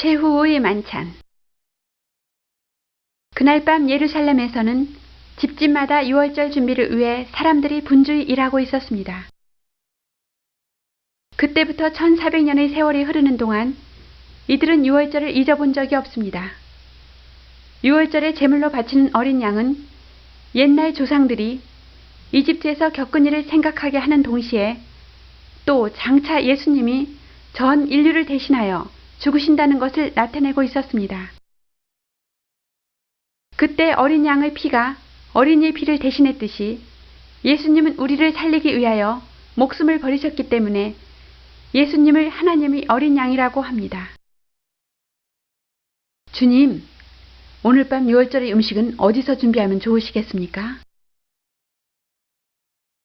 최후의 만찬. 그날 밤 예루살렘에서는 집집마다 유월절 준비를 위해 사람들이 분주히 일하고 있었습니다. 그때부터 1400년의 세월이 흐르는 동안 이들은 유월절을 잊어본 적이 없습니다. 유월절에 제물로 바치는 어린 양은 옛날 조상들이 이집트에서 겪은 일을 생각하게 하는 동시에 또 장차 예수님이 전 인류를 대신하여 죽으신다는 것을 나타내고 있었습니다. 그때 어린 양의 피가 어린이의 피를 대신했듯이 예수님은 우리를 살리기 위하여 목숨을 버리셨기 때문에 예수님을 하나님의 어린 양이라고 합니다. 주님, 오늘 밤 유월절의 음식은 어디서 준비하면 좋으시겠습니까?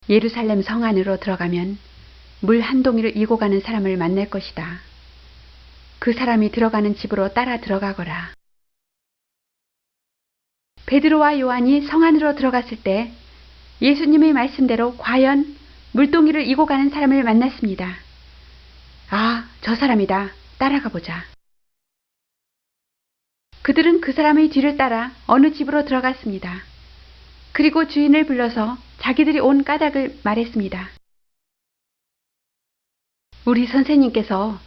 예루살렘 성 안으로 들어가면 물 한 동이를 이고 가는 사람을 만날 것이다. 그 사람이 들어가는 집으로 따라 들어가거라. 베드로와 요한이 성 안으로 들어갔을 때 예수님의 말씀대로 과연 물동이를 이고 가는 사람을 만났습니다. 아, 저 사람이다. 따라가 보자. 그들은 그 사람의 뒤를 따라 어느 집으로 들어갔습니다. 그리고 주인을 불러서 자기들이 온 까닭을 말했습니다. 우리 선생님께서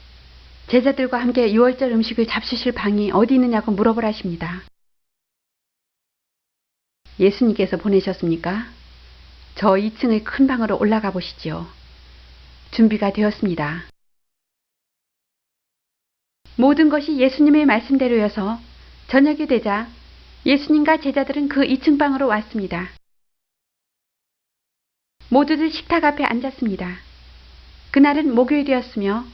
제자들과 함께 유월절 음식을 잡수실 방이 어디 있느냐고 물어보라십니다. 예수님께서 보내셨습니까? 저 2층의 큰 방으로 올라가 보시지요. 준비가 되었습니다. 모든 것이 예수님의 말씀대로여서 저녁이 되자 예수님과 제자들은 그 2층 방으로 왔습니다. 모두들 식탁 앞에 앉았습니다. 그날은 목요일이었으며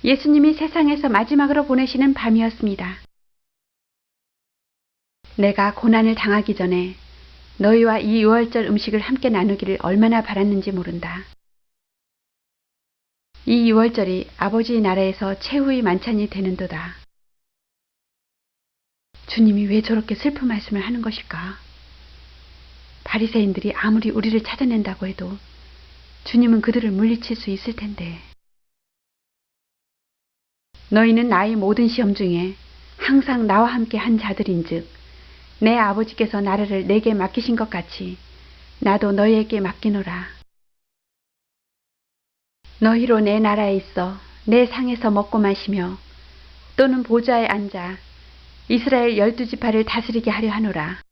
예수님이 세상에서 마지막으로 보내시는 밤이었습니다. 내가 고난을 당하기 전에 너희와 이 유월절 음식을 함께 나누기를 얼마나 바랐는지 모른다. 이 유월절이 아버지의 나라에서 최후의 만찬이 되는도다. 주님이 왜 저렇게 슬픈 말씀을 하는 것일까? 바리새인들이 아무리 우리를 찾아낸다고 해도 주님은 그들을 물리칠 수 있을 텐데. 너희는 나의 모든 시험 중에 항상 나와 함께 한 자들인즉 내 아버지께서 나라를 내게 맡기신 것 같이 나도 너희에게 맡기노라. 너희로 내 나라에 있어 내 상에서 먹고 마시며 또는 보좌에 앉아 이스라엘 12지파를 다스리게 하려 하노라.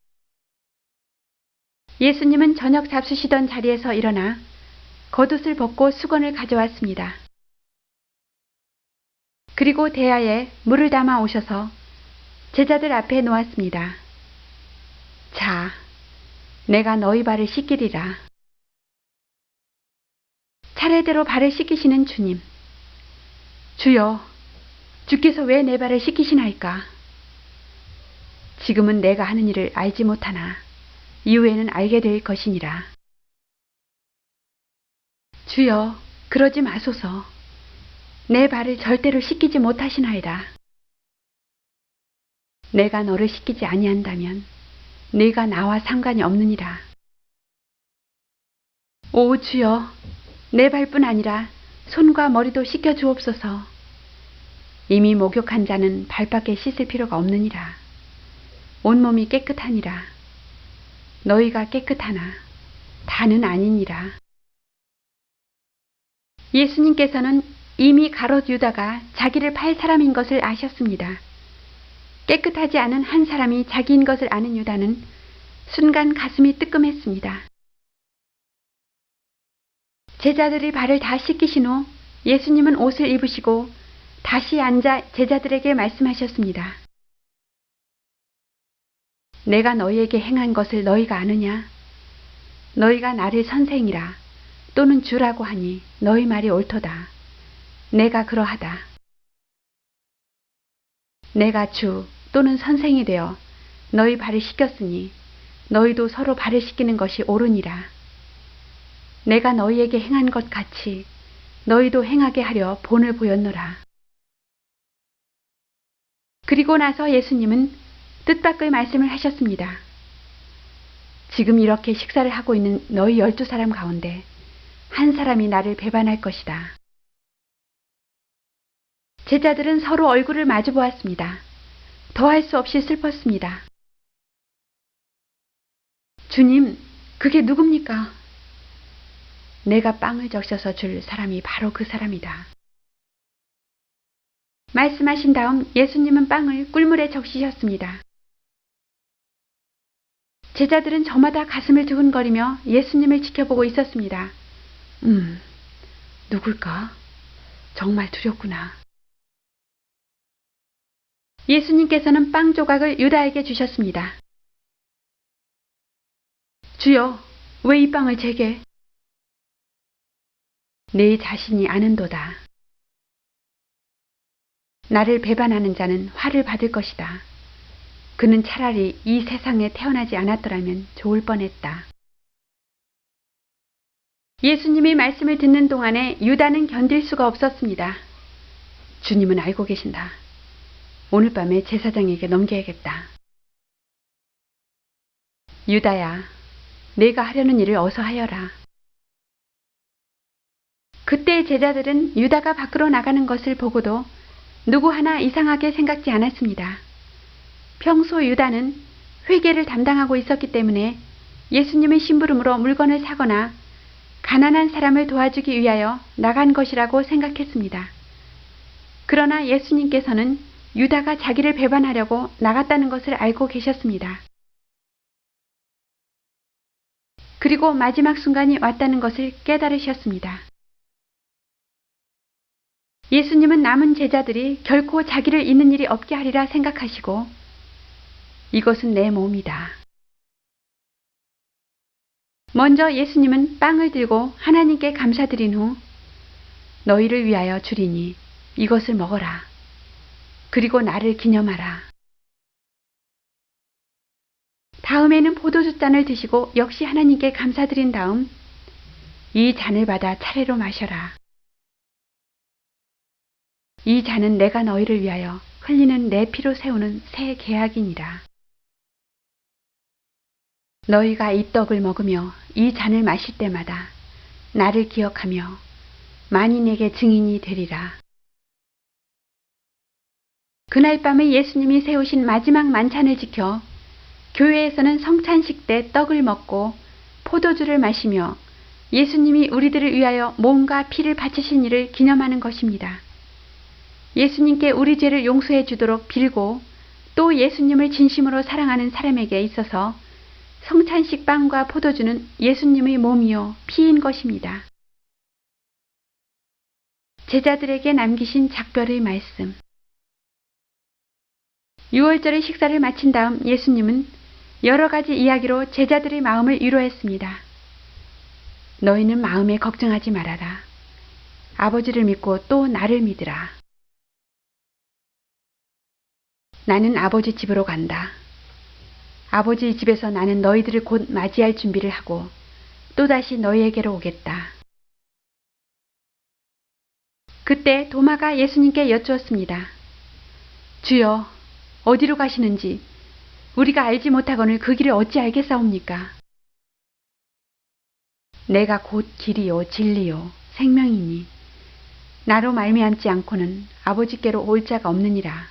예수님은 저녁 잡수시던 자리에서 일어나 겉옷을 벗고 수건을 가져왔습니다. 그리고 대야에 물을 담아 오셔서 제자들 앞에 놓았습니다. 자, 내가 너희 발을 씻기리라. 차례대로 발을 씻기시는 주님. 주여, 주께서 왜 내 발을 씻기시나이까? 지금은 내가 하는 일을 알지 못하나 이후에는 알게 될 것이니라. 주여, 그러지 마소서. 내 발을 절대로 씻기지 못하시나이다. 내가 너를 씻기지 아니한다면 네가 나와 상관이 없느니라. 오 주여, 내 발뿐 아니라 손과 머리도 씻겨 주옵소서. 이미 목욕한 자는 발밖에 씻을 필요가 없느니라. 온몸이 깨끗하니라. 너희가 깨끗하나 다는 아니니라. 예수님께서는 이미 가롯 유다가 자기를 팔 사람인 것을 아셨습니다. 깨끗하지 않은 한 사람이 자기인 것을 아는 유다는 순간 가슴이 뜨끔했습니다. 제자들이 발을 다 씻기신 후 예수님은 옷을 입으시고 다시 앉아 제자들에게 말씀하셨습니다. 내가 너희에게 행한 것을 너희가 아느냐? 너희가 나를 선생이라 또는 주라고 하니 너희 말이 옳도다. 내가 그러하다. 내가 주 또는 선생이 되어 너희 발을 씻겼으니 너희도 서로 발을 씻기는 것이 옳으니라. 내가 너희에게 행한 것 같이 너희도 행하게 하려 본을 보였노라. 그리고 나서 예수님은 뜻밖의 말씀을 하셨습니다. 지금 이렇게 식사를 하고 있는 너희 12사람 가운데 한 사람이 나를 배반할 것이다. 제자들은 서로 얼굴을 마주 보았습니다. 더할 수 없이 슬펐습니다. 주님, 그게 누굽니까? 내가 빵을 적셔서 줄 사람이 바로 그 사람이다. 말씀하신 다음 예수님은 빵을 꿀물에 적시셨습니다. 제자들은 저마다 가슴을 두근거리며 예수님을 지켜보고 있었습니다. 누굴까? 정말 두렵구나. 예수님께서는 빵 조각을 유다에게 주셨습니다. 주여, 왜 이 빵을 제게? 내 자신이 아는도다. 나를 배반하는 자는 화를 받을 것이다. 그는 차라리 이 세상에 태어나지 않았더라면 좋을 뻔했다. 예수님이 말씀을 듣는 동안에 유다는 견딜 수가 없었습니다. 주님은 알고 계신다. 오늘 밤에 제사장에게 넘겨야겠다. 유다야, 내가 하려는 일을 어서 하여라. 그때 제자들은 유다가 밖으로 나가는 것을 보고도 누구 하나 이상하게 생각지 않았습니다. 평소 유다는 회계를 담당하고 있었기 때문에 예수님의 심부름으로 물건을 사거나 가난한 사람을 도와주기 위하여 나간 것이라고 생각했습니다. 그러나 예수님께서는 유다가 자기를 배반하려고 나갔다는 것을 알고 계셨습니다. 그리고 마지막 순간이 왔다는 것을 깨달으셨습니다. 예수님은 남은 제자들이 결코 자기를 잊는 일이 없게 하리라 생각하시고 이것은 내 몸이다. 먼저 예수님은 빵을 들고 하나님께 감사드린 후 너희를 위하여 주리니 이것을 먹어라. 그리고 나를 기념하라. 다음에는 포도주 잔을 드시고 역시 하나님께 감사드린 다음 이 잔을 받아 차례로 마셔라. 이 잔은 내가 너희를 위하여 흘리는 내 피로 세우는 새 계약이니라. 너희가 이 떡을 먹으며 이 잔을 마실 때마다 나를 기억하며 만인에게 증인이 되리라. 그날 밤에 예수님이 세우신 마지막 만찬을 지켜 교회에서는 성찬식 때 떡을 먹고 포도주를 마시며 예수님이 우리들을 위하여 몸과 피를 바치신 일을 기념하는 것입니다. 예수님께 우리 죄를 용서해 주도록 빌고 또 예수님을 진심으로 사랑하는 사람에게 있어서 성찬식 빵과 포도주는 예수님의 몸이요 피인 것입니다. 제자들에게 남기신 작별의 말씀. 유월절의 식사를 마친 다음 예수님은 여러 가지 이야기로 제자들의 마음을 위로했습니다. 너희는 마음에 걱정하지 말아라. 아버지를 믿고 또 나를 믿으라. 나는 아버지 집으로 간다. 아버지 집에서 나는 너희들을 곧 맞이할 준비를 하고 또다시 너희에게로 오겠다. 그때 도마가 예수님께 여쭈었습니다. 주여, 어디로 가시는지 우리가 알지 못하거늘 그 길을 어찌 알겠사옵니까? 내가 곧 길이요 진리요 생명이니 나로 말미암지 않고는 아버지께로 올 자가 없느니라.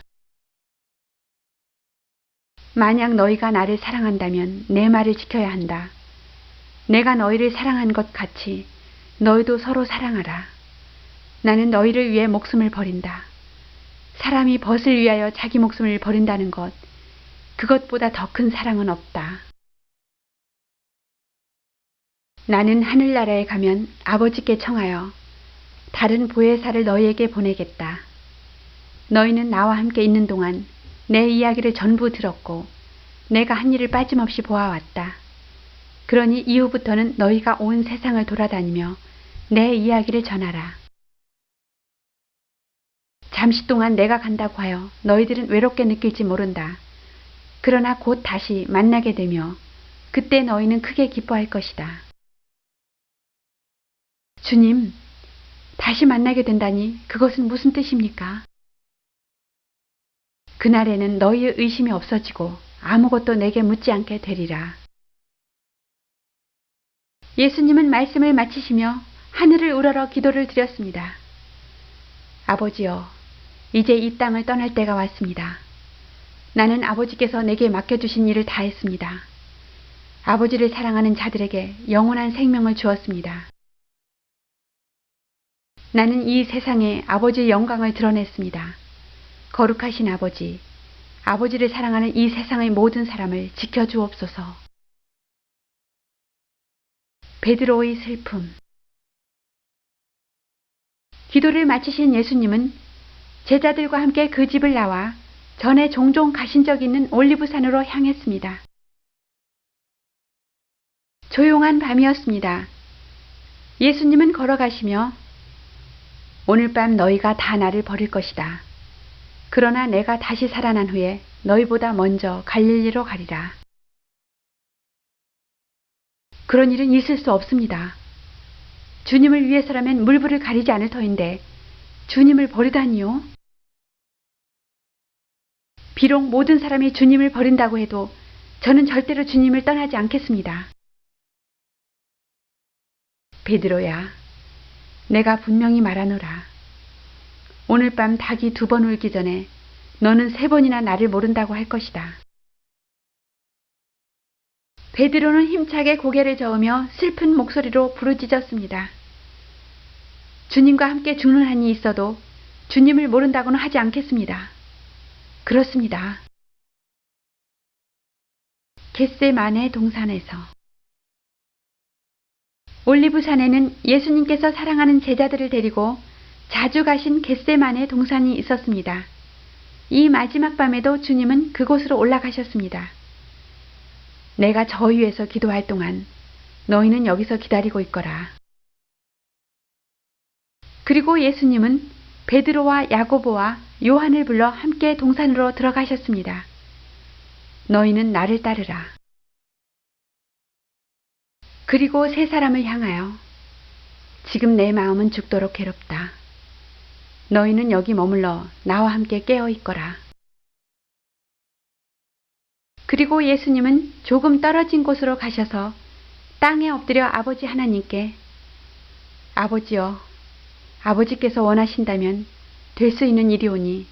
만약 너희가 나를 사랑한다면 내 말을 지켜야 한다. 내가 너희를 사랑한 것 같이 너희도 서로 사랑하라. 나는 너희를 위해 목숨을 버린다. 사람이 벗을 위하여 자기 목숨을 버린다는 것, 그것보다 더 큰 사랑은 없다. 나는 하늘나라에 가면 아버지께 청하여 다른 보혜사를 너희에게 보내겠다. 너희는 나와 함께 있는 동안 내 이야기를 전부 들었고 내가 한 일을 빠짐없이 보아왔다. 그러니 이후부터는 너희가 온 세상을 돌아다니며 내 이야기를 전하라. 잠시 동안 내가 간다고 하여 너희들은 외롭게 느낄지 모른다. 그러나 곧 다시 만나게 되며 그때 너희는 크게 기뻐할 것이다. 주님, 다시 만나게 된다니 그것은 무슨 뜻입니까? 그날에는 너희의 의심이 없어지고 아무것도 내게 묻지 않게 되리라. 예수님은 말씀을 마치시며 하늘을 우러러 기도를 드렸습니다. 아버지여, 이제 이 땅을 떠날 때가 왔습니다. 나는 아버지께서 내게 맡겨주신 일을 다 했습니다. 아버지를 사랑하는 자들에게 영원한 생명을 주었습니다. 나는 이 세상에 아버지의 영광을 드러냈습니다. 거룩하신 아버지, 아버지를 사랑하는 이 세상의 모든 사람을 지켜주옵소서. 베드로의 슬픔. 기도를 마치신 예수님은 제자들과 함께 그 집을 나와 전에 종종 가신 적 있는 올리브산으로 향했습니다. 조용한 밤이었습니다. 예수님은 걸어가시며 오늘 밤 너희가 다 나를 버릴 것이다. 그러나 내가 다시 살아난 후에 너희보다 먼저 갈릴리로 가리라. 그런 일은 있을 수 없습니다. 주님을 위해서라면 물불을 가리지 않을 터인데 주님을 버리다니요? 비록 모든 사람이 주님을 버린다고 해도 저는 절대로 주님을 떠나지 않겠습니다. 베드로야, 내가 분명히 말하노라. 오늘 밤 닭이 2번 울기 전에 너는 3번이나 나를 모른다고 할 것이다. 베드로는 힘차게 고개를 저으며 슬픈 목소리로 부르짖었습니다. 주님과 함께 죽는 한이 있어도 주님을 모른다고는 하지 않겠습니다. 그렇습니다. 겟세마네 동산에서. 올리브산에는 예수님께서 사랑하는 제자들을 데리고 자주 가신 겟세마네 동산이 있었습니다. 이 마지막 밤에도 주님은 그곳으로 올라가셨습니다. 내가 저 위에서 기도할 동안 너희는 여기서 기다리고 있거라. 그리고 예수님은 베드로와 야고보와 요한을 불러 함께 동산으로 들어가셨습니다. 너희는 나를 따르라. 그리고 세 사람을 향하여 지금 내 마음은 죽도록 괴롭다. 너희는 여기 머물러 나와 함께 깨어 있거라. 그리고 예수님은 조금 떨어진 곳으로 가셔서 땅에 엎드려 아버지 하나님께 아버지여, 아버지께서 원하신다면 될 수 있는 일이오니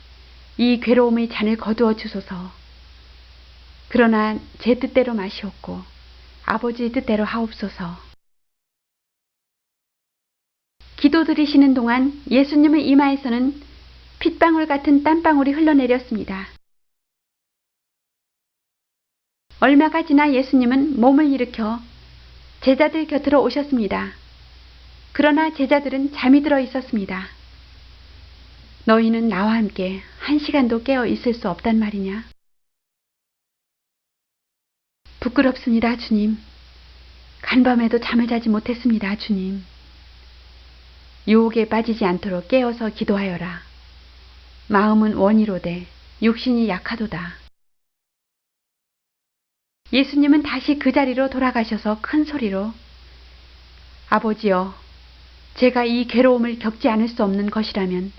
이 괴로움의 잔을 거두어 주소서. 그러나 제 뜻대로 마시옵고 아버지의 뜻대로 하옵소서. 기도드리시는 동안 예수님의 이마에서는 핏방울 같은 땀방울이 흘러내렸습니다. 얼마가 지나 예수님은 몸을 일으켜 제자들 곁으로 오셨습니다. 그러나 제자들은 잠이 들어 있었습니다. 너희는 나와 함께 1시간도 깨어 있을 수 없단 말이냐? 부끄럽습니다, 주님. 간밤에도 잠을 자지 못했습니다, 주님. 유혹에 빠지지 않도록 깨어서 기도하여라. 마음은 원이로되 육신이 약하도다. 예수님은 다시 그 자리로 돌아가셔서 큰 소리로 아버지여, 제가 이 괴로움을 겪지 않을 수 없는 것이라면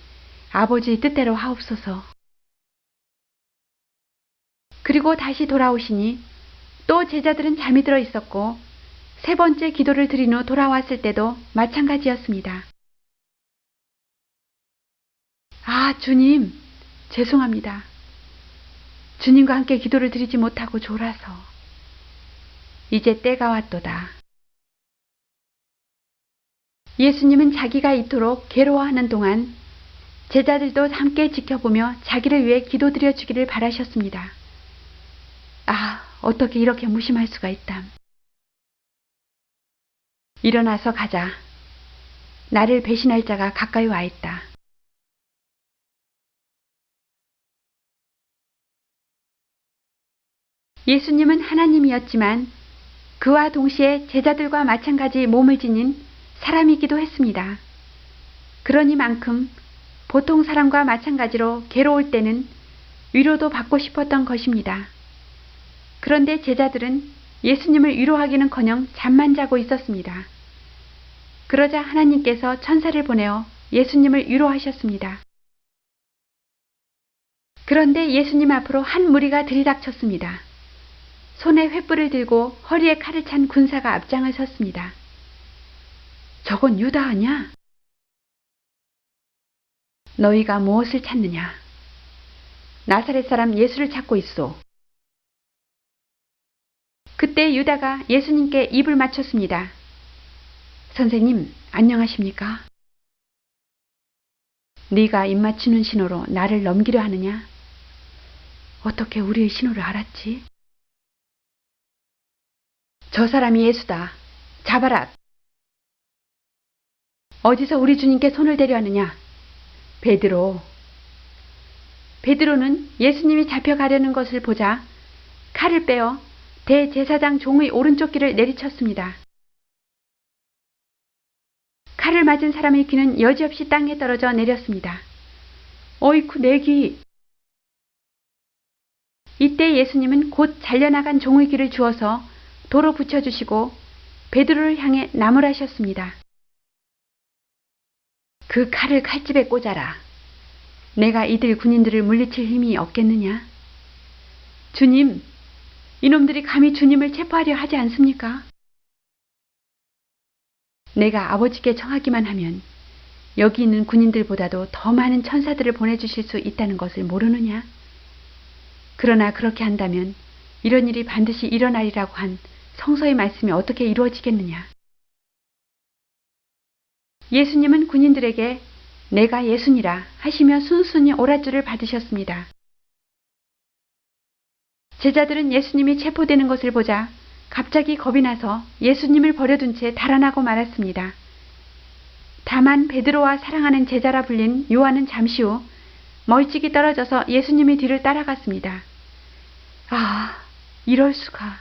아버지의 뜻대로 하옵소서. 그리고 다시 돌아오시니 또 제자들은 잠이 들어 있었고 3번째 기도를 드린 후 돌아왔을 때도 마찬가지였습니다. 아, 주님, 죄송합니다. 주님과 함께 기도를 드리지 못하고 졸아서. 이제 때가 왔도다. 예수님은 자기가 이토록 괴로워하는 동안 제자들도 함께 지켜보며 자기를 위해 기도드려 주기를 바라셨습니다. 아, 어떻게 이렇게 무심할 수가 있담. 일어나서 가자. 나를 배신할 자가 가까이 와 있다. 예수님은 하나님이었지만 그와 동시에 제자들과 마찬가지 몸을 지닌 사람이기도 했습니다. 그러니만큼 보통 사람과 마찬가지로 괴로울 때는 위로도 받고 싶었던 것입니다. 그런데 제자들은 예수님을 위로하기는커녕 잠만 자고 있었습니다. 그러자 하나님께서 천사를 보내어 예수님을 위로하셨습니다. 그런데 예수님 앞으로 한 무리가 들이닥쳤습니다. 손에 횃불을 들고 허리에 칼을 찬 군사가 앞장을 섰습니다. 저건 유다 아냐? 너희가 무엇을 찾느냐? 나사렛 사람 예수를 찾고 있소. 그때 유다가 예수님께 입을 맞췄습니다. 선생님, 안녕하십니까? 네가 입 맞추는 신호로 나를 넘기려 하느냐? 어떻게 우리의 신호를 알았지? 저 사람이 예수다. 잡아라. 어디서 우리 주님께 손을 대려 하느냐? 베드로. 베드로는 예수님이 잡혀가려는 것을 보자 칼을 빼어 대제사장 종의 오른쪽 귀를 내리쳤습니다. 칼을 맞은 사람의 귀는 여지없이 땅에 떨어져 내렸습니다. 어이쿠, 내 귀! 이때 예수님은 곧 잘려나간 종의 귀를 주어서 도로 붙여주시고 베드로를 향해 나무라셨습니다. 그 칼을 칼집에 꽂아라. 내가 이들 군인들을 물리칠 힘이 없겠느냐? 주님, 이놈들이 감히 주님을 체포하려 하지 않습니까? 내가 아버지께 청하기만 하면 여기 있는 군인들보다도 더 많은 천사들을 보내주실 수 있다는 것을 모르느냐? 그러나 그렇게 한다면 이런 일이 반드시 일어나리라고 한 성서의 말씀이 어떻게 이루어지겠느냐? 예수님은 군인들에게 내가 예수니라 하시며 순순히 오랏줄을 받으셨습니다. 제자들은 예수님이 체포되는 것을 보자 갑자기 겁이 나서 예수님을 버려둔 채 달아나고 말았습니다. 다만 베드로와 사랑하는 제자라 불린 요한은 잠시 후 멀찍이 떨어져서 예수님의 뒤를 따라갔습니다. 아, 이럴 수가.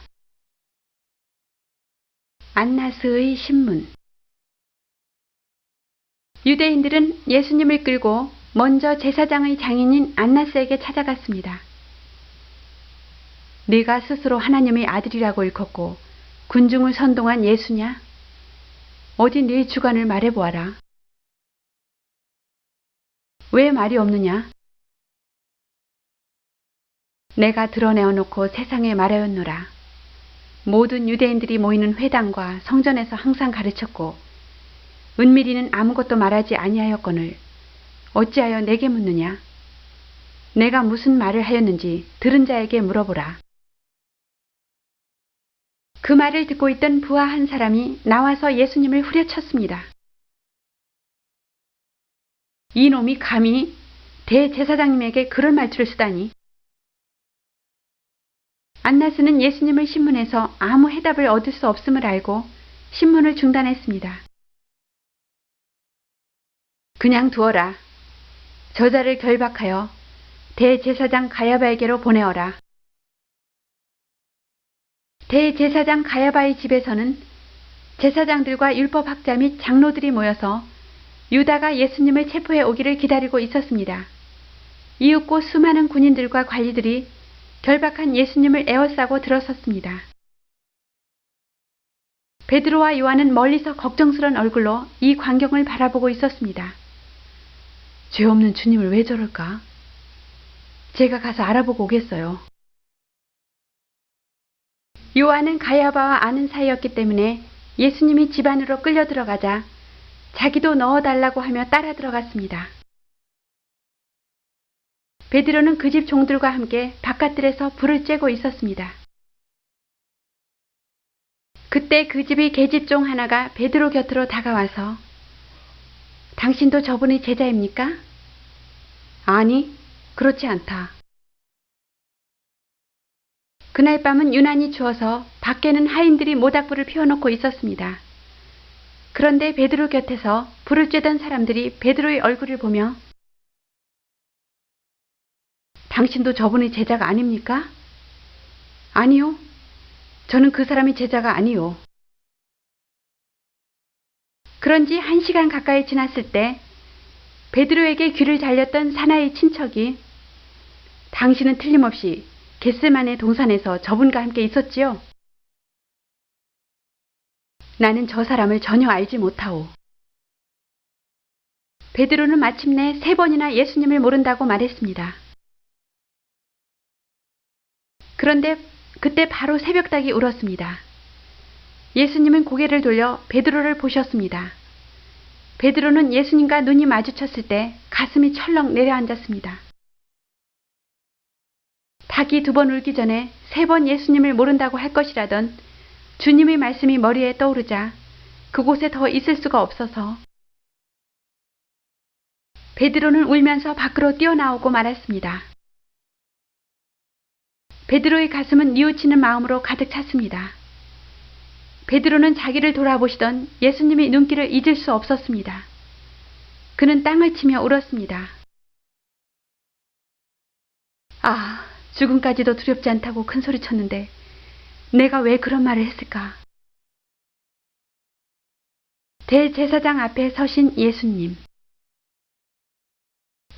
안나스의 신문. 유대인들은 예수님을 끌고 먼저 제사장의 장인인 안나스에게 찾아갔습니다. 네가 스스로 하나님의 아들이라고 일컫고 군중을 선동한 예수냐? 어디 네 주관을 말해보아라. 왜 말이 없느냐? 내가 드러내어놓고 세상에 말하였노라. 모든 유대인들이 모이는 회당과 성전에서 항상 가르쳤고 은밀히는 아무것도 말하지 아니하였거늘 어찌하여 내게 묻느냐? 내가 무슨 말을 하였는지 들은 자에게 물어보라. 그 말을 듣고 있던 부하 한 사람이 나와서 예수님을 후려쳤습니다. 이놈이 감히 대제사장님에게 그런 말투를 쓰다니. 안나스는 예수님을 신문해서 아무 해답을 얻을 수 없음을 알고 신문을 중단했습니다. 그냥 두어라. 저자를 결박하여 대제사장 가야바에게로 보내어라. 대제사장 가야바의 집에서는 제사장들과 율법학자 및 장로들이 모여서 유다가 예수님을 체포해 오기를 기다리고 있었습니다. 이윽고 수많은 군인들과 관리들이 결박한 예수님을 에워싸고 들어섰습니다. 베드로와 요한은 멀리서 걱정스런 얼굴로 이 광경을 바라보고 있었습니다. 죄 없는 주님을 왜 저럴까? 제가 가서 알아보고 오겠어요. 요한은 가야바와 아는 사이였기 때문에 예수님이 집 안으로 끌려 들어가자 자기도 넣어달라고 하며 따라 들어갔습니다. 베드로는 그 집 종들과 함께 바깥들에서 불을 쬐고 있었습니다. 그때 그 집의 계집종 하나가 베드로 곁으로 다가와서 당신도 저분의 제자입니까? 아니, 그렇지 않다. 그날 밤은 유난히 추워서 밖에는 하인들이 모닥불을 피워놓고 있었습니다. 그런데 베드로 곁에서 불을 쬐던 사람들이 베드로의 얼굴을 보며 당신도 저분의 제자가 아닙니까? 아니요. 저는 그 사람이 제자가 아니요. 그런지 1시간 가까이 지났을 때 베드로에게 귀를 잘렸던 사나의 친척이 당신은 틀림없이 겟세마네 동산에서 저분과 함께 있었지요? 나는 저 사람을 전혀 알지 못하오. 베드로는 마침내 3번이나 예수님을 모른다고 말했습니다. 그런데 그때 바로 새벽닭이 울었습니다. 예수님은 고개를 돌려 베드로를 보셨습니다. 베드로는 예수님과 눈이 마주쳤을 때 가슴이 철렁 내려앉았습니다. 닭이 2번 울기 전에 3번 예수님을 모른다고 할 것이라던 주님의 말씀이 머리에 떠오르자 그곳에 더 있을 수가 없어서 베드로는 울면서 밖으로 뛰어나오고 말았습니다. 베드로의 가슴은 뉘우치는 마음으로 가득 찼습니다. 베드로는 자기를 돌아보시던 예수님의 눈길을 잊을 수 없었습니다. 그는 땅을 치며 울었습니다. 아, 죽음까지도 두렵지 않다고 큰 소리 쳤는데 내가 왜 그런 말을 했을까? 대제사장 앞에 서신 예수님.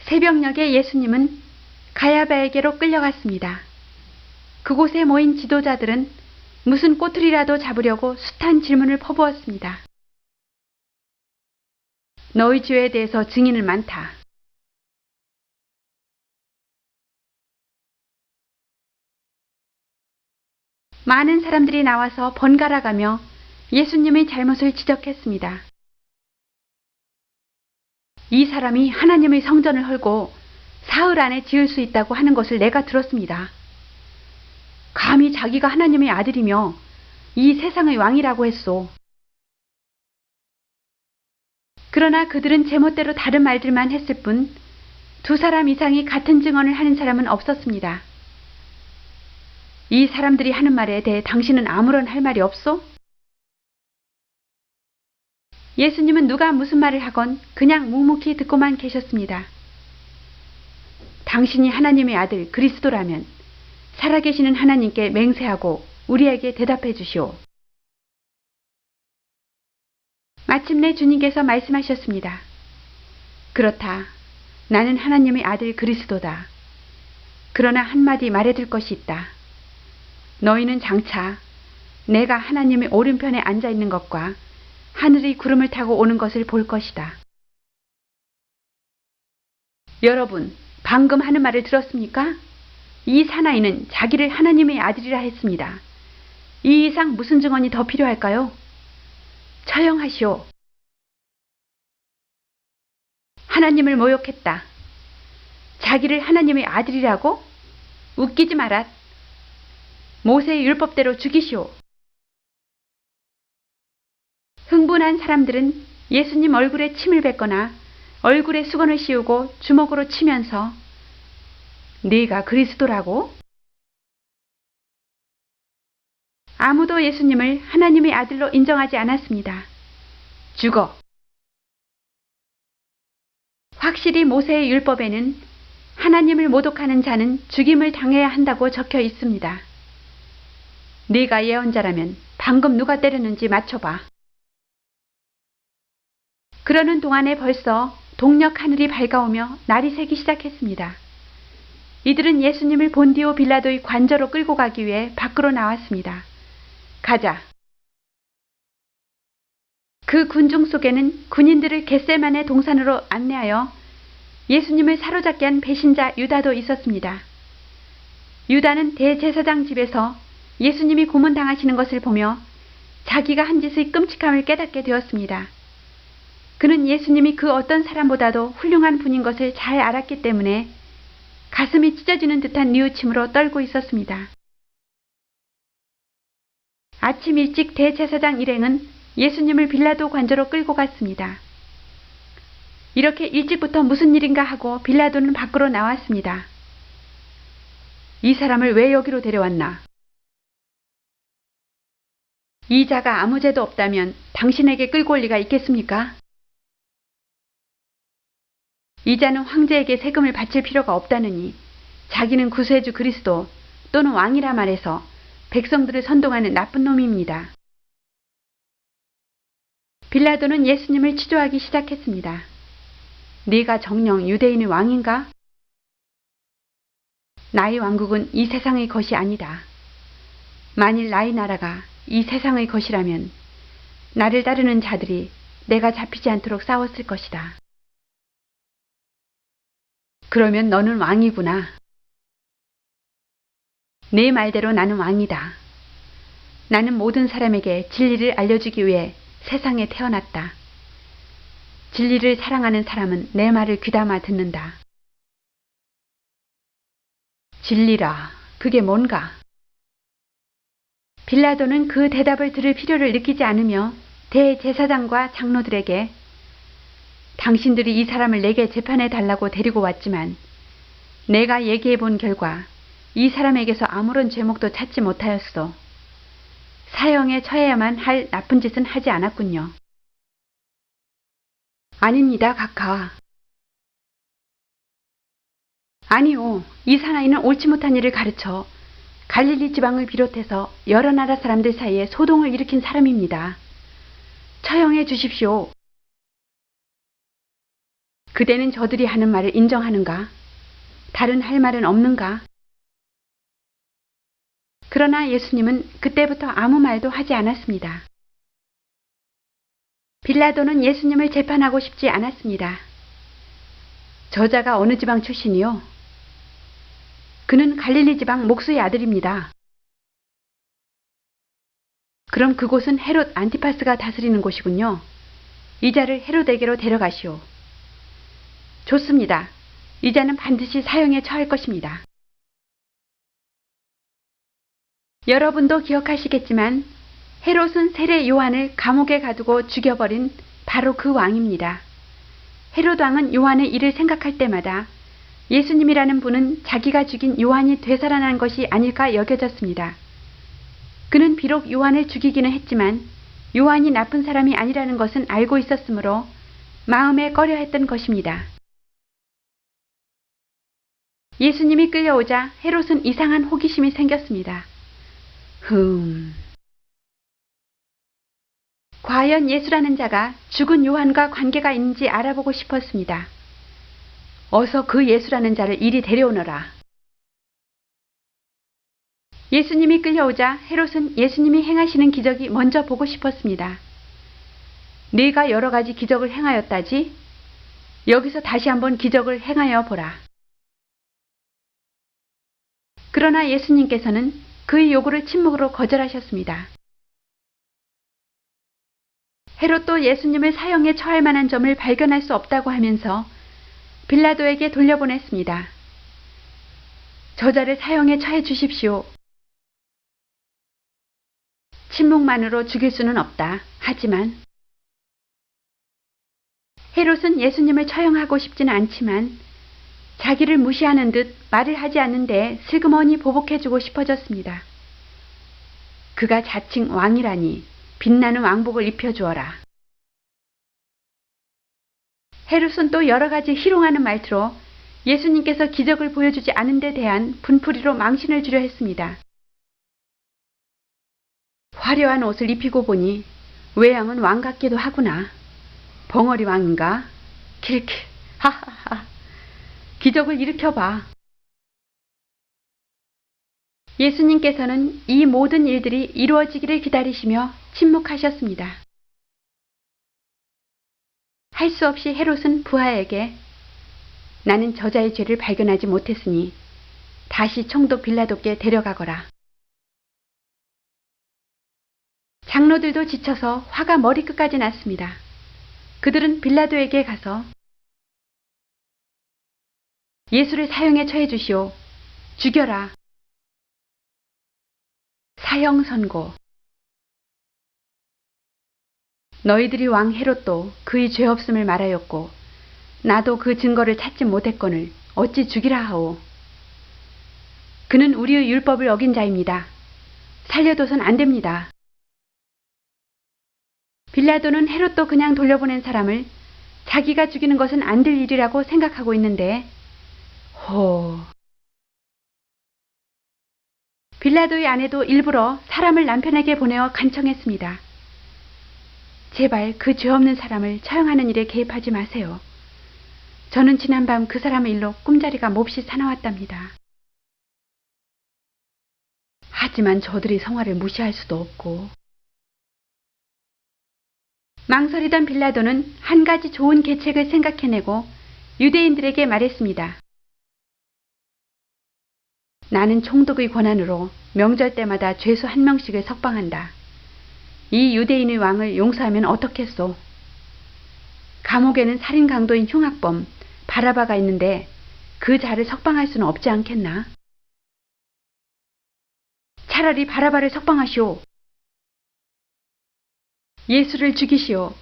새벽녘에 예수님은 가야바에게로 끌려갔습니다. 그곳에 모인 지도자들은 무슨 꼬투리라도 잡으려고 숱한 질문을 퍼부었습니다. 너희 죄에 대해서 증인은 많다. 많은 사람들이 나와서 번갈아가며 예수님의 잘못을 지적했습니다. 이 사람이 하나님의 성전을 헐고 사흘 안에 지을 수 있다고 하는 것을 내가 들었습니다. 감히 자기가 하나님의 아들이며 이 세상의 왕이라고 했소. 그러나 그들은 제멋대로 다른 말들만 했을 뿐 2사람 이상이 같은 증언을 하는 사람은 없었습니다. 이 사람들이 하는 말에 대해 당신은 아무런 할 말이 없소? 예수님은 누가 무슨 말을 하건 그냥 묵묵히 듣고만 계셨습니다. 당신이 하나님의 아들 그리스도라면 살아계시는 하나님께 맹세하고 우리에게 대답해 주시오. 마침내 주님께서 말씀하셨습니다. 그렇다. 나는 하나님의 아들 그리스도다. 그러나 한마디 말해둘 것이 있다. 너희는 장차 내가 하나님의 오른편에 앉아 있는 것과 하늘의 구름을 타고 오는 것을 볼 것이다. 여러분, 방금 하는 말을 들었습니까? 이 사나이는 자기를 하나님의 아들이라 했습니다. 이 이상 무슨 증언이 더 필요할까요? 처형하시오. 하나님을 모욕했다. 자기를 하나님의 아들이라고? 웃기지 마라. 모세의 율법대로 죽이시오. 흥분한 사람들은 예수님 얼굴에 침을 뱉거나 얼굴에 수건을 씌우고 주먹으로 치면서 네가 그리스도라고? 아무도 예수님을 하나님의 아들로 인정하지 않았습니다. 죽어. 확실히 모세의 율법에는 하나님을 모독하는 자는 죽임을 당해야 한다고 적혀 있습니다. 네가 예언자라면 방금 누가 때렸는지 맞춰봐. 그러는 동안에 벌써 동력 하늘이 밝아오며 날이 새기 시작했습니다. 이들은 예수님을 본디오 빌라도의 관저로 끌고 가기 위해 밖으로 나왔습니다. 가자. 그 군중 속에는 군인들을 겟세마네 동산으로 안내하여 예수님을 사로잡게 한 배신자 유다도 있었습니다. 유다는 대제사장 집에서 예수님이 고문당하시는 것을 보며 자기가 한 짓의 끔찍함을 깨닫게 되었습니다. 그는 예수님이 그 어떤 사람보다도 훌륭한 분인 것을 잘 알았기 때문에 가슴이 찢어지는 듯한 뉘우침으로 떨고 있었습니다. 아침 일찍 대제사장 일행은 예수님을 빌라도 관저로 끌고 갔습니다. 이렇게 일찍부터 무슨 일인가 하고 빌라도는 밖으로 나왔습니다. 이 사람을 왜 여기로 데려왔나? 이 자가 아무 죄도 없다면 당신에게 끌고 올 리가 있겠습니까? 이 자는 황제에게 세금을 바칠 필요가 없다느니 자기는 구세주 그리스도 또는 왕이라 말해서 백성들을 선동하는 나쁜 놈입니다. 빌라도는 예수님을 취조하기 시작했습니다. 네가 정녕 유대인의 왕인가? 나의 왕국은 이 세상의 것이 아니다. 만일 나의 나라가 이 세상의 것이라면 나를 따르는 자들이 내가 잡히지 않도록 싸웠을 것이다. 그러면 너는 왕이구나. 내 말대로 나는 왕이다. 나는 모든 사람에게 진리를 알려주기 위해 세상에 태어났다. 진리를 사랑하는 사람은 내 말을 귀담아 듣는다. 진리라, 그게 뭔가? 빌라도는 그 대답을 들을 필요를 느끼지 않으며 대제사장과 장로들에게 당신들이 이 사람을 내게 재판해 달라고 데리고 왔지만 내가 얘기해 본 결과 이 사람에게서 아무런 죄목도 찾지 못하였소. 사형에 처해야만 할 나쁜 짓은 하지 않았군요. 아닙니다, 각하. 아니요, 이 사나이는 옳지 못한 일을 가르쳐 갈릴리 지방을 비롯해서 여러 나라 사람들 사이에 소동을 일으킨 사람입니다. 처형해 주십시오. 그대는 저들이 하는 말을 인정하는가? 다른 할 말은 없는가? 그러나 예수님은 그때부터 아무 말도 하지 않았습니다. 빌라도는 예수님을 재판하고 싶지 않았습니다. 저자가 어느 지방 출신이요? 그는 갈릴리 지방 목수의 아들입니다. 그럼 그곳은 헤롯 안티파스가 다스리는 곳이군요. 이 자를 헤롯에게로 데려가시오. 좋습니다. 이 자는 반드시 사형에 처할 것입니다. 여러분도 기억하시겠지만 헤롯은 세례 요한을 감옥에 가두고 죽여버린 바로 그 왕입니다. 헤롯 왕은 요한의 일을 생각할 때마다 예수님이라는 분은 자기가 죽인 요한이 되살아난 것이 아닐까 여겨졌습니다. 그는 비록 요한을 죽이기는 했지만 요한이 나쁜 사람이 아니라는 것은 알고 있었으므로 마음에 꺼려했던 것입니다. 예수님이 끌려오자 헤롯은 이상한 호기심이 생겼습니다. 과연 예수라는 자가 죽은 요한과 관계가 있는지 알아보고 싶었습니다. 어서 그 예수라는 자를 이리 데려오너라. 예수님이 끌려오자 헤롯은 예수님이 행하시는 기적이 먼저 보고 싶었습니다. 네가 여러 가지 기적을 행하였다지? 여기서 다시 한번 기적을 행하여 보라. 그러나 예수님께서는 그의 요구를 침묵으로 거절하셨습니다. 헤롯도 예수님을 사형에 처할 만한 점을 발견할 수 없다고 하면서 빌라도에게 돌려보냈습니다. 저자를 사형에 처해 주십시오. 침묵만으로 죽일 수는 없다. 하지만 헤롯은 예수님을 처형하고 싶지는 않지만 자기를 무시하는 듯 말을 하지 않는데 슬그머니 보복해주고 싶어졌습니다. 그가 자칭 왕이라니 빛나는 왕복을 입혀주어라. 헤롯은 또 여러 가지 희롱하는 말투로 예수님께서 기적을 보여주지 않은 데 대한 분풀이로 망신을 주려 했습니다. 화려한 옷을 입히고 보니 외양은 왕 같기도 하구나. 벙어리 왕인가? 킬킬, 하하하. 기적을 일으켜봐. 예수님께서는 이 모든 일들이 이루어지기를 기다리시며 침묵하셨습니다. 할 수 없이 헤롯은 부하에게 나는 저자의 죄를 발견하지 못했으니 다시 총독 빌라도께 데려가거라. 장로들도 지쳐서 화가 머리끝까지 났습니다. 그들은 빌라도에게 가서 예수를 사형에 처해 주시오. 죽여라. 사형 선고. 너희들이 왕 헤롯도 그의 죄 없음을 말하였고 나도 그 증거를 찾지 못했거늘 어찌 죽이라 하오. 그는 우리의 율법을 어긴 자입니다. 살려둬선 안 됩니다. 빌라도는 헤롯도 그냥 돌려보낸 사람을 자기가 죽이는 것은 안 될 일이라고 생각하고 있는데 빌라도의 아내도 일부러 사람을 남편에게 보내어 간청했습니다. 제발 그 죄 없는 사람을 처형하는 일에 개입하지 마세요. 저는 지난밤 그 사람의 일로 꿈자리가 몹시 사나웠답니다. 하지만 저들이 성화를 무시할 수도 없고. 망설이던 빌라도는 한 가지 좋은 계책을 생각해내고 유대인들에게 말했습니다. 나는 총독의 권한으로 명절 때마다 죄수 한 명씩을 석방한다. 이 유대인의 왕을 용서하면 어떻겠소? 감옥에는 살인 강도인 흉악범 바라바가 있는데 그 자를 석방할 수는 없지 않겠나? 차라리 바라바를 석방하시오. 예수를 죽이시오.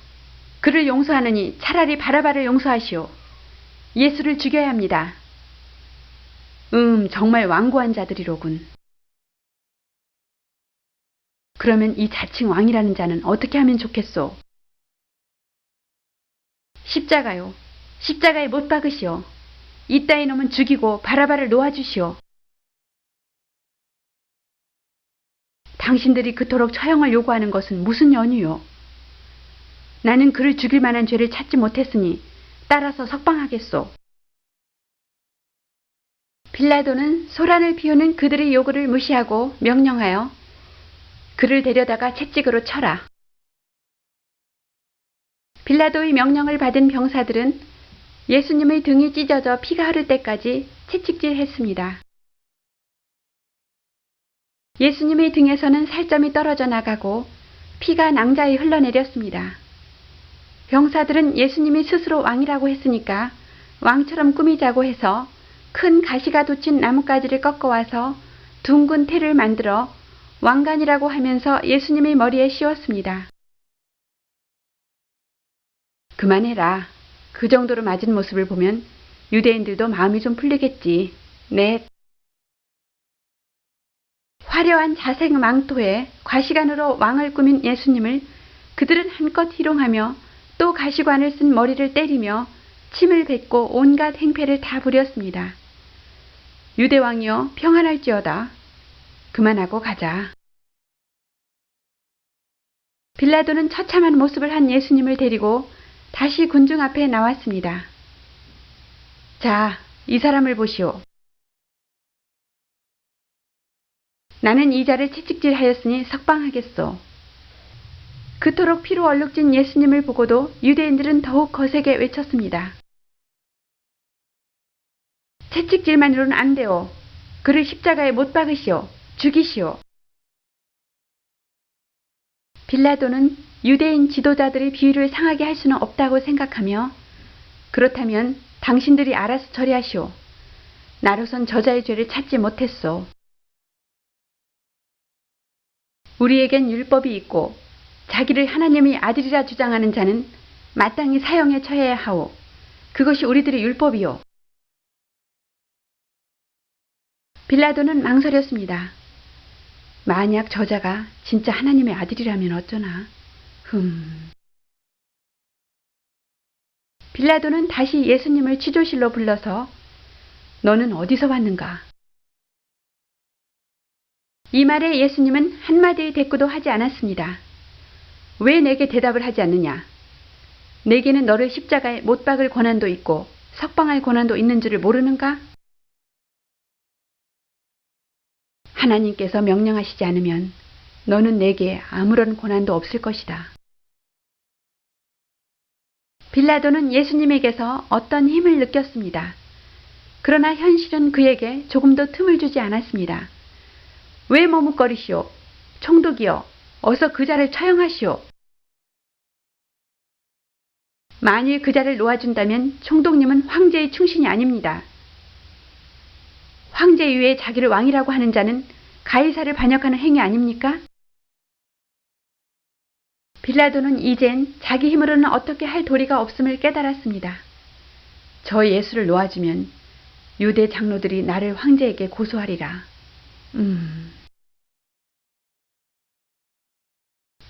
그를 용서하느니 차라리 바라바를 용서하시오. 예수를 죽여야 합니다. 정말 완고한 자들이로군. 그러면 이 자칭 왕이라는 자는 어떻게 하면 좋겠소? 십자가요. 십자가에 못 박으시오. 이따위 놈은 죽이고 바라바를 놓아주시오. 당신들이 그토록 처형을 요구하는 것은 무슨 연유요? 나는 그를 죽일 만한 죄를 찾지 못했으니 따라서 석방하겠소. 빌라도는 소란을 피우는 그들의 요구를 무시하고 명령하여 그를 데려다가 채찍으로 쳐라. 빌라도의 명령을 받은 병사들은 예수님의 등이 찢어져 피가 흐를 때까지 채찍질했습니다. 예수님의 등에서는 살점이 떨어져 나가고 피가 낭자히 흘러내렸습니다. 병사들은 예수님이 스스로 왕이라고 했으니까 왕처럼 꾸미자고 해서 큰 가시가 돋친 나뭇가지를 꺾어와서 둥근 태를 만들어 왕관이라고 하면서 예수님의 머리에 씌웠습니다. 그만해라. 그 정도로 맞은 모습을 보면 유대인들도 마음이 좀 풀리겠지. 네. 화려한 자색 망토에 과시관으로 왕을 꾸민 예수님을 그들은 한껏 희롱하며 또 가시관을 쓴 머리를 때리며 침을 뱉고 온갖 행패를 다 부렸습니다. 유대왕이여 평안할지어다. 그만하고 가자. 빌라도는 처참한 모습을 한 예수님을 데리고 다시 군중 앞에 나왔습니다. 자, 이 사람을 보시오. 나는 이 자를 채찍질하였으니 석방하겠소. 그토록 피로 얼룩진 예수님을 보고도 유대인들은 더욱 거세게 외쳤습니다. 채찍질만으로는 안 돼요. 그를 십자가에 못 박으시오. 죽이시오. 빌라도는 유대인 지도자들의 비위를 상하게 할 수는 없다고 생각하며 그렇다면 당신들이 알아서 처리하시오. 나로선 저자의 죄를 찾지 못했소. 우리에겐 율법이 있고 자기를 하나님의 아들이라 주장하는 자는 마땅히 사형에 처해야 하오. 그것이 우리들의 율법이요. 빌라도는 망설였습니다. 만약 저자가 진짜 하나님의 아들이라면 어쩌나. 빌라도는 다시 예수님을 취조실로 불러서 너는 어디서 왔는가? 이 말에 예수님은 한마디의 대꾸도 하지 않았습니다. 왜 내게 대답을 하지 않느냐? 내게는 너를 십자가에 못 박을 권한도 있고 석방할 권한도 있는 줄을 모르는가? 하나님께서 명령하시지 않으면 너는 내게 아무런 권한도 없을 것이다. 빌라도는 예수님에게서 어떤 힘을 느꼈습니다. 그러나 현실은 그에게 조금도 틈을 주지 않았습니다. 왜 머뭇거리시오? 총독이여, 어서 그 자를 처형하시오. 만일 그 자를 놓아준다면 총독님은 황제의 충신이 아닙니다. 황제 위에 자기를 왕이라고 하는 자는 가이사를 반역하는 행위 아닙니까? 빌라도는 이젠 자기 힘으로는 어떻게 할 도리가 없음을 깨달았습니다. 저 예수를 놓아주면 유대 장로들이 나를 황제에게 고소하리라.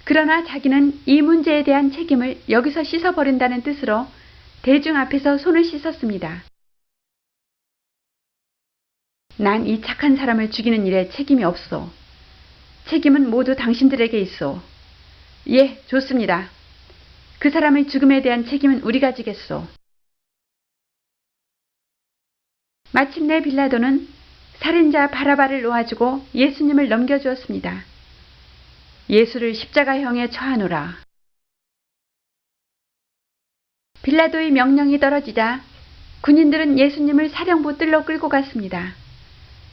그러나 자기는 이 문제에 대한 책임을 여기서 씻어버린다는 뜻으로 대중 앞에서 손을 씻었습니다. 난 이 착한 사람을 죽이는 일에 책임이 없소. 책임은 모두 당신들에게 있소. 예, 좋습니다. 그 사람의 죽음에 대한 책임은 우리가 지겠소. 마침내 빌라도는 살인자 바라바를 놓아주고 예수님을 넘겨주었습니다. 예수를 십자가형에 처하노라. 빌라도의 명령이 떨어지자 군인들은 예수님을 사령부 뜰로 끌고 갔습니다.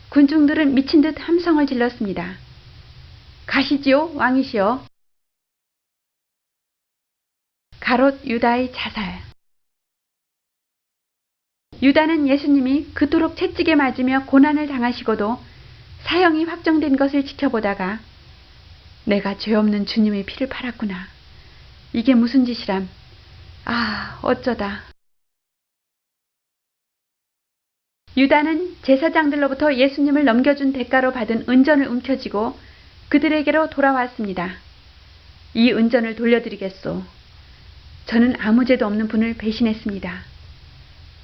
군중들은 미친 듯 함성을 질렀습니다. 가시지요, 왕이시여. 가롯 유다의 자살. 유다는 예수님이 그토록 채찍에 맞으며 고난을 당하시고도 사형이 확정된 것을 지켜보다가 내가 죄 없는 주님의 피를 팔았구나. 이게 무슨 짓이람. 아, 어쩌다. 유다는 제사장들로부터 예수님을 넘겨준 대가로 받은 은전을 움켜쥐고 그들에게로 돌아왔습니다. 이 은전을 돌려드리겠소. 저는 아무 죄도 없는 분을 배신했습니다.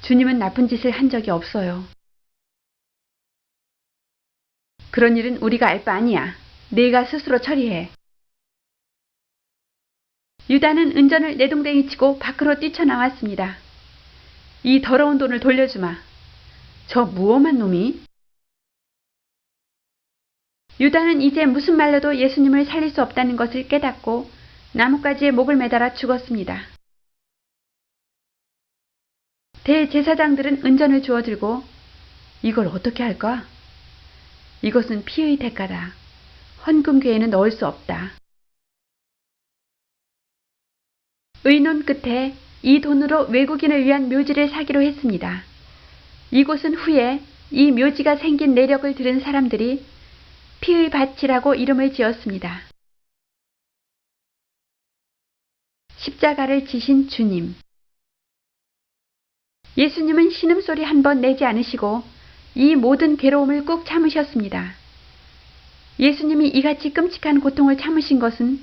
주님은 나쁜 짓을 한 적이 없어요. 그런 일은 우리가 알 바 아니야. 네가 스스로 처리해. 유다는 은전을 내동댕이 치고 밖으로 뛰쳐나왔습니다. 이 더러운 돈을 돌려주마. 저 무엄한 놈이? 유다는 이제 무슨 말로도 예수님을 살릴 수 없다는 것을 깨닫고 나뭇가지에 목을 매달아 죽었습니다. 대제사장들은 은전을 주워 들고 이걸 어떻게 할까? 이것은 피의 대가다. 헌금괴에는 넣을 수 없다. 의논 끝에 이 돈으로 외국인을 위한 묘지를 사기로 했습니다. 이곳은 후에 이 묘지가 생긴 내력을 들은 사람들이 피의 밭이라고 이름을 지었습니다. 십자가를 지신 주님. 예수님은 신음소리 한 번 내지 않으시고 이 모든 괴로움을 꾹 참으셨습니다. 예수님이 이같이 끔찍한 고통을 참으신 것은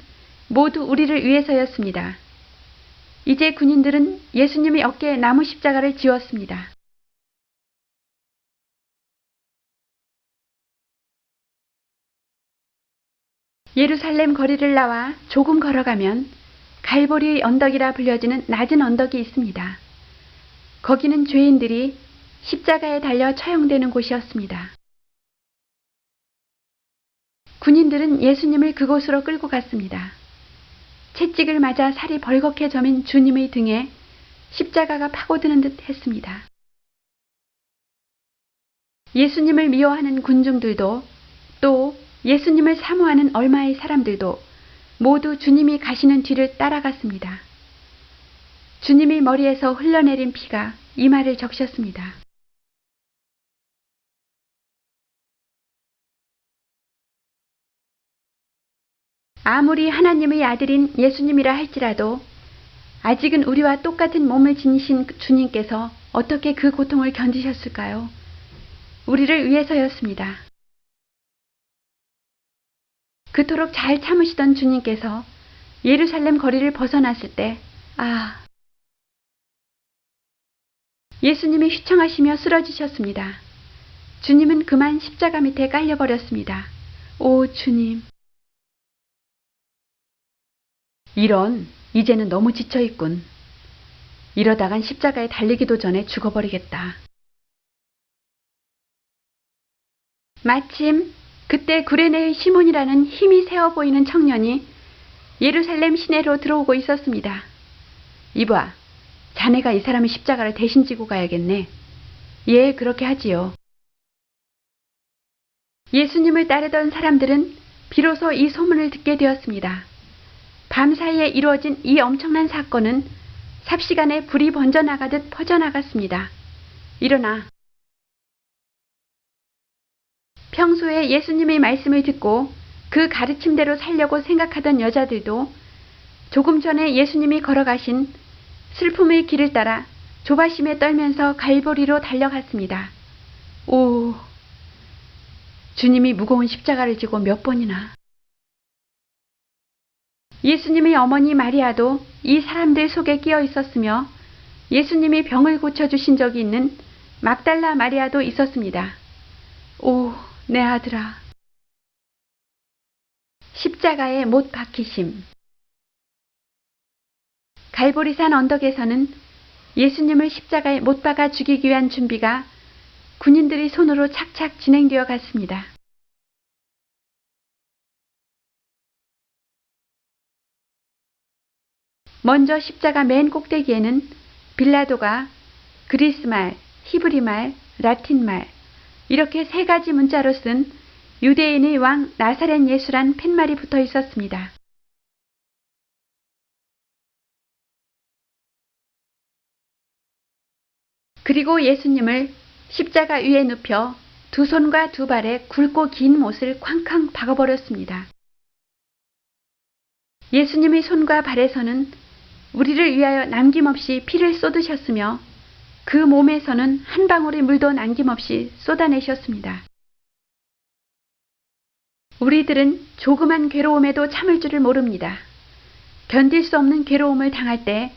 모두 우리를 위해서였습니다. 이제 군인들은 예수님의 어깨에 나무 십자가를 지었습니다. 예루살렘 거리를 나와 조금 걸어가면 갈보리의 언덕이라 불려지는 낮은 언덕이 있습니다. 거기는 죄인들이 십자가에 달려 처형되는 곳이었습니다. 군인들은 예수님을 그곳으로 끌고 갔습니다. 채찍을 맞아 살이 벌겋게 저민 주님의 등에 십자가가 파고드는 듯 했습니다. 예수님을 미워하는 군중들도 또 예수님을 사모하는 얼마의 사람들도 모두 주님이 가시는 뒤를 따라갔습니다. 주님의 머리에서 흘러내린 피가 이마를 적셨습니다. 아무리 하나님의 아들인 예수님이라 할지라도 아직은 우리와 똑같은 몸을 지니신 주님께서 어떻게 그 고통을 견디셨을까요? 우리를 위해서였습니다. 그토록 잘 참으시던 주님께서 예루살렘 거리를 벗어났을 때, 예수님이 휘청하시며 쓰러지셨습니다. 주님은 그만 십자가 밑에 깔려버렸습니다. 오 주님. 이런, 이제는 너무 지쳐있군. 이러다간 십자가에 달리기도 전에 죽어버리겠다. 마침 그때 구레네의 시몬이라는 힘이 세어 보이는 청년이 예루살렘 시내로 들어오고 있었습니다. 이봐, 자네가 이 사람의 십자가를 대신 지고 가야겠네. 예, 그렇게 하지요. 예수님을 따르던 사람들은 비로소 이 소문을 듣게 되었습니다. 밤사이에 이루어진 이 엄청난 사건은 삽시간에 불이 번져나가듯 퍼져나갔습니다. 일어나. 평소에 예수님의 말씀을 듣고 그 가르침대로 살려고 생각하던 여자들도 조금 전에 예수님이 걸어가신 슬픔의 길을 따라 조바심에 떨면서 갈보리로 달려갔습니다. 오, 주님이 무거운 십자가를 지고 몇 번이나. 예수님의 어머니 마리아도 이 사람들 속에 끼어 있었으며 예수님이 병을 고쳐주신 적이 있는 막달라 마리아도 있었습니다. 오, 내 아들아. 십자가에 못 박히심. 갈보리산 언덕에서는 예수님을 십자가에 못 박아 죽이기 위한 준비가 군인들의 손으로 착착 진행되어 갔습니다. 먼저 십자가 맨 꼭대기에는 빌라도가 그리스말, 히브리말, 라틴말 이렇게 세 가지 문자로 쓴 유대인의 왕 나사렛 예수란 팻말이 붙어 있었습니다. 그리고 예수님을 십자가 위에 눕혀 두 손과 두 발에 굵고 긴 못을 쾅쾅 박아버렸습니다. 예수님의 손과 발에서는 우리를 위하여 남김없이 피를 쏟으셨으며 그 몸에서는 한 방울의 물도 남김없이 쏟아내셨습니다. 우리들은 조그만 괴로움에도 참을 줄을 모릅니다. 견딜 수 없는 괴로움을 당할 때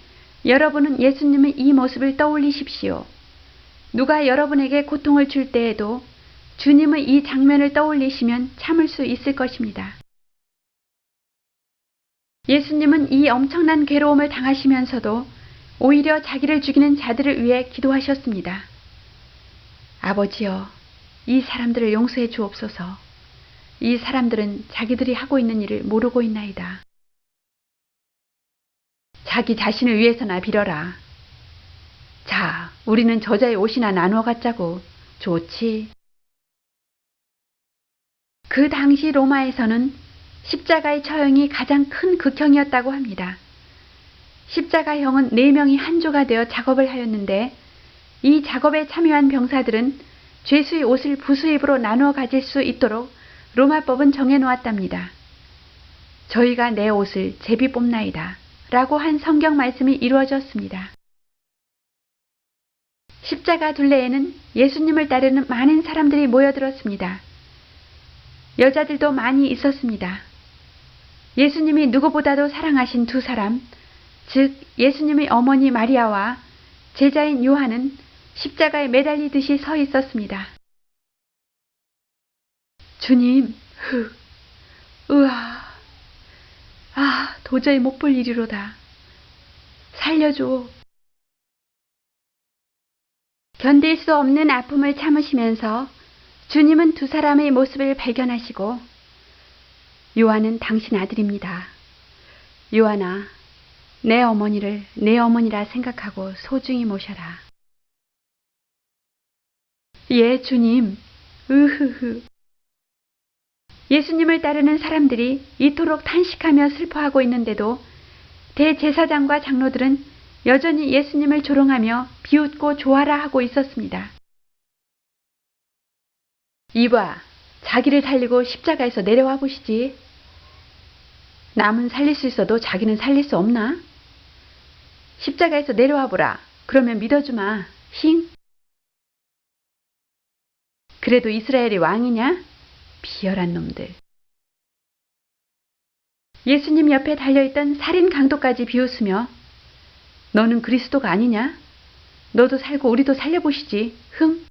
여러분은 예수님의 이 모습을 떠올리십시오. 누가 여러분에게 고통을 줄 때에도 주님의 이 장면을 떠올리시면 참을 수 있을 것입니다. 예수님은 이 엄청난 괴로움을 당하시면서도 오히려 자기를 죽이는 자들을 위해 기도하셨습니다. 아버지여, 이 사람들을 용서해 주옵소서. 이 사람들은 자기들이 하고 있는 일을 모르고 있나이다. 자기 자신을 위해서나 빌어라. 자, 우리는 저자의 옷이나 나누어 갖자고. 좋지. 그 당시 로마에서는 십자가의 처형이 가장 큰 극형이었다고 합니다. 십자가형은 4명이 한조가 되어 작업을 하였는데 이 작업에 참여한 병사들은 죄수의 옷을 부수입으로 나누어 가질 수 있도록 로마법은 정해놓았답니다. 저희가 내 옷을 제비 뽑나이다 라고 한 성경 말씀이 이루어졌습니다. 십자가 둘레에는 예수님을 따르는 많은 사람들이 모여들었습니다. 여자들도 많이 있었습니다. 예수님이 누구보다도 사랑하신 두 사람, 즉 예수님의 어머니 마리아와 제자인 요한은 십자가에 매달리듯이 서 있었습니다. 주님, 으아, 도저히 못 볼 일이로다. 살려줘. 견딜 수 없는 아픔을 참으시면서 주님은 두 사람의 모습을 발견하시고 요한은 당신 아들입니다. 요한아, 내 어머니를 내 어머니라 생각하고 소중히 모셔라. 예, 주님. 으흐흐. 예수님을 따르는 사람들이 이토록 탄식하며 슬퍼하고 있는데도 대제사장과 장로들은 여전히 예수님을 조롱하며 비웃고 좋아라 하고 있었습니다. 이봐, 자기를 살리고 십자가에서 내려와 보시지. 남은 살릴 수 있어도 자기는 살릴 수 없나? 십자가에서 내려와 보라. 그러면 믿어주마. 힝. 그래도 이스라엘이 왕이냐? 비열한 놈들. 예수님 옆에 달려있던 살인 강도까지 비웃으며 너는 그리스도가 아니냐? 너도 살고 우리도 살려보시지. 흥.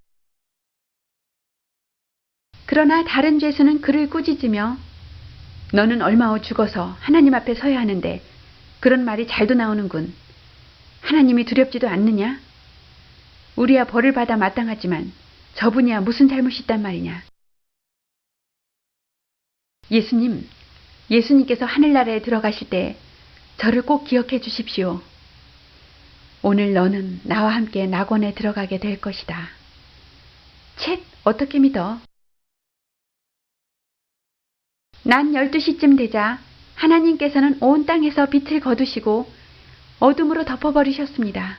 그러나 다른 죄수는 그를 꾸짖으며 너는 얼마 후 죽어서 하나님 앞에 서야 하는데 그런 말이 잘도 나오는군. 하나님이 두렵지도 않느냐? 우리야 벌을 받아 마땅하지만 저분이야 무슨 잘못이 있단 말이냐? 예수님께서 하늘나라에 들어가실 때 저를 꼭 기억해 주십시오. 오늘 너는 나와 함께 낙원에 들어가게 될 것이다. 쳇, 어떻게 믿어? 낮 12시쯤 되자 하나님께서는 온 땅에서 빛을 거두시고 어둠으로 덮어버리셨습니다.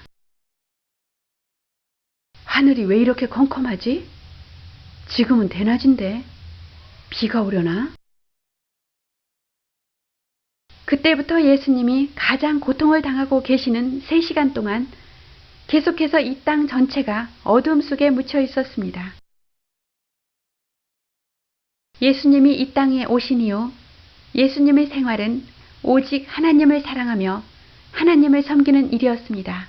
하늘이 왜 이렇게 컴컴하지? 지금은 대낮인데 비가 오려나? 그때부터 예수님이 가장 고통을 당하고 계시는 3시간 동안 계속해서 이 땅 전체가 어둠 속에 묻혀 있었습니다. 예수님이 이 땅에 오신 이후 예수님의 생활은 오직 하나님을 사랑하며 하나님을 섬기는 일이었습니다.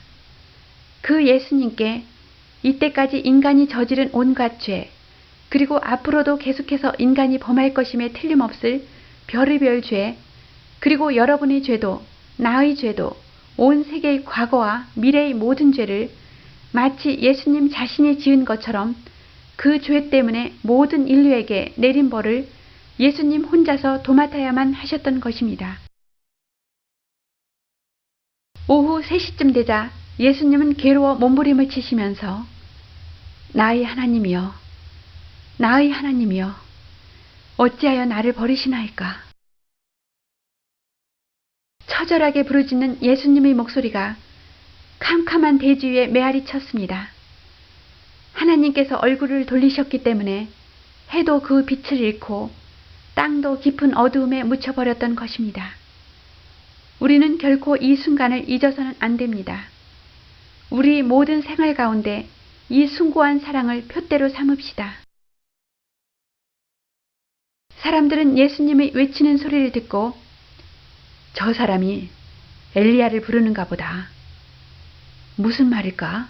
그 예수님께 이때까지 인간이 저지른 온갖 죄, 그리고 앞으로도 계속해서 인간이 범할 것임에 틀림없을 별의별 죄, 그리고 여러분의 죄도, 나의 죄도, 온 세계의 과거와 미래의 모든 죄를 마치 예수님 자신이 지은 것처럼 그 죄 때문에 모든 인류에게 내린 벌을 예수님 혼자서 도맡아야만 하셨던 것입니다. 오후 3시쯤 되자 예수님은 괴로워 몸부림을 치시면서 나의 하나님이여, 나의 하나님이여, 어찌하여 나를 버리시나이까? 처절하게 부르짖는 예수님의 목소리가 캄캄한 대지 위에 메아리 쳤습니다. 하나님께서 얼굴을 돌리셨기 때문에 해도 그 빛을 잃고 땅도 깊은 어두움에 묻혀버렸던 것입니다. 우리는 결코 이 순간을 잊어서는 안 됩니다. 우리 모든 생활 가운데 이 숭고한 사랑을 표대로 삼읍시다. 사람들은 예수님이 외치는 소리를 듣고 저 사람이 엘리야를 부르는가 보다. 무슨 말일까?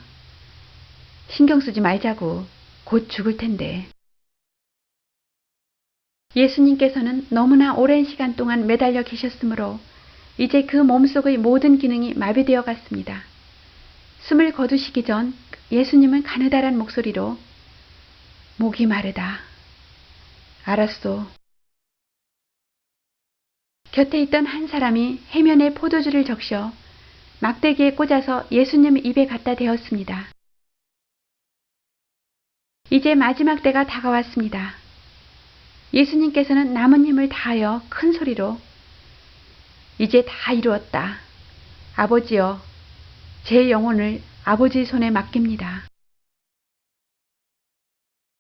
신경 쓰지 말자고. 곧 죽을 텐데. 예수님께서는 너무나 오랜 시간 동안 매달려 계셨으므로 이제 그 몸속의 모든 기능이 마비되어 갔습니다. 숨을 거두시기 전 예수님은 가느다란 목소리로 목이 마르다. 알았소. 곁에 있던 한 사람이 해면에 포도주를 적셔 막대기에 꽂아서 예수님 입에 갖다 대었습니다. 이제 마지막 때가 다가왔습니다. 예수님께서는 남은 힘을 다하여 큰 소리로 이제 다 이루었다. 아버지여, 제 영혼을 아버지의 손에 맡깁니다.